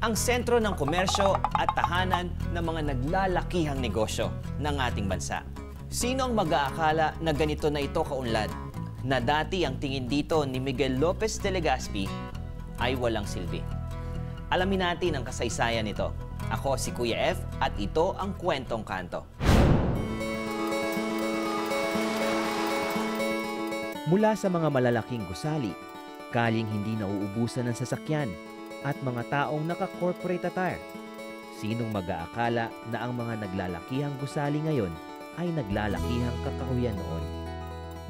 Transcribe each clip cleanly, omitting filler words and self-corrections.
ang sentro ng komersyo at tahanan ng mga naglalakihang negosyo ng ating bansa. Sino ang mag-aakala na ganito na ito kaunlad? Na dati ang tingin dito ni Miguel Lopez de Legazpi ay walang silbi. Alamin natin ang kasaysayan nito. Ako si Kuya F at ito ang Kwentong Kanto. Mula sa mga malalaking gusali, kaling hindi nauubusan ng sasakyan, at mga taong naka-corporate attire. Sinong mag-aakala na ang mga naglalakihang gusali ngayon ay naglalakihang kakahuyan noon?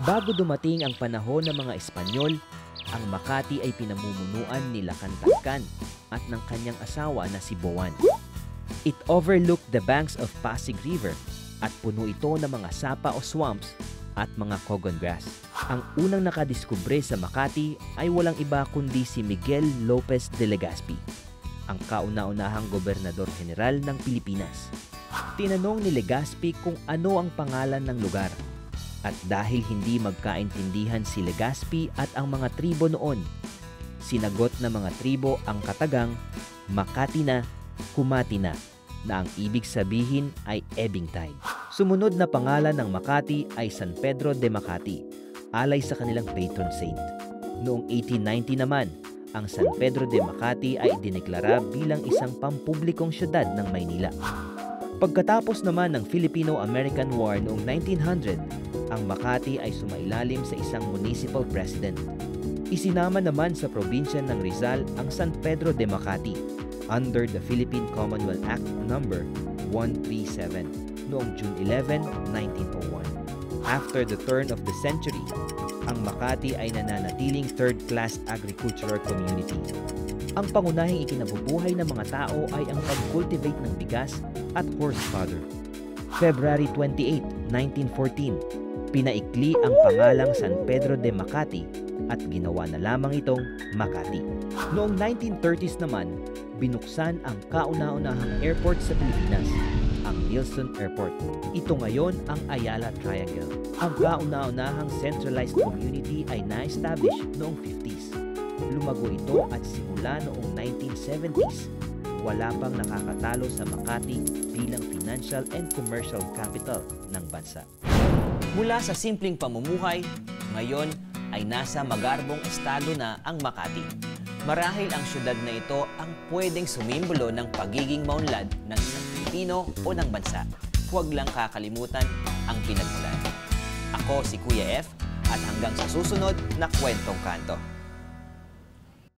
Bago dumating ang panahon ng mga Espanyol, ang Makati ay pinamumunuan ni Lacan-Taccan at ng kanyang asawa na si Boan. It overlooked the banks of Pasig River at puno ito ng mga sapa o swamps at mga cogon grass. Ang unang nakadiskubre sa Makati ay walang iba kundi si Miguel Lopez de Legazpi, ang kauna-unahang gobernador general ng Pilipinas. Tinanong ni Legazpi kung ano ang pangalan ng lugar. At dahil hindi magkaintindihan si Legazpi at ang mga tribo noon, sinagot ng mga tribo ang katagang Makati na, Kumati na ang ibig sabihin ay ebbing tide. Sumunod na pangalan ng Makati ay San Pedro de Makati, alay sa kanilang patron saint. Noong 1890 naman, ang San Pedro de Makati ay dineklara bilang isang pampublikong syudad ng Maynila. Pagkatapos naman ng Filipino-American War noong 1900, ang Makati ay sumailalim sa isang municipal president. Isinama naman sa probinsya ng Rizal ang San Pedro de Makati under the Philippine Commonwealth Act No. 137 noong June 11, 1901. After the turn of the century, ang Makati ay nananatiling third-class agricultural community. Ang pangunahing ikinabubuhay ng mga tao ay ang pag-cultivate ng bigas at horse fodder. February 28, 1914, pinaikli ang pangalang San Pedro de Makati at ginawa na lamang itong Makati. Noong 1930s naman, binuksan ang kauna-unahang airport sa Pilipinas, ang Nilsson Airport. Ito ngayon ang Ayala Triangle. Ang kauna-unahang centralized community ay na-establish noong 50s. Lumago ito at simula noong 1970s, wala pang nakakatalo sa Makati bilang financial and commercial capital ng bansa. Mula sa simpleng pamumuhay, ngayon ay nasa magarbong estado na ang Makati. Marahil ang syudad na ito ang pwedeng sumimbolo ng pagiging maunlad ng isang Pilipino o ng bansa. Huwag lang kakalimutan ang pinagmulan. Ako si Kuya F at hanggang sa susunod na Kwentong Kanto.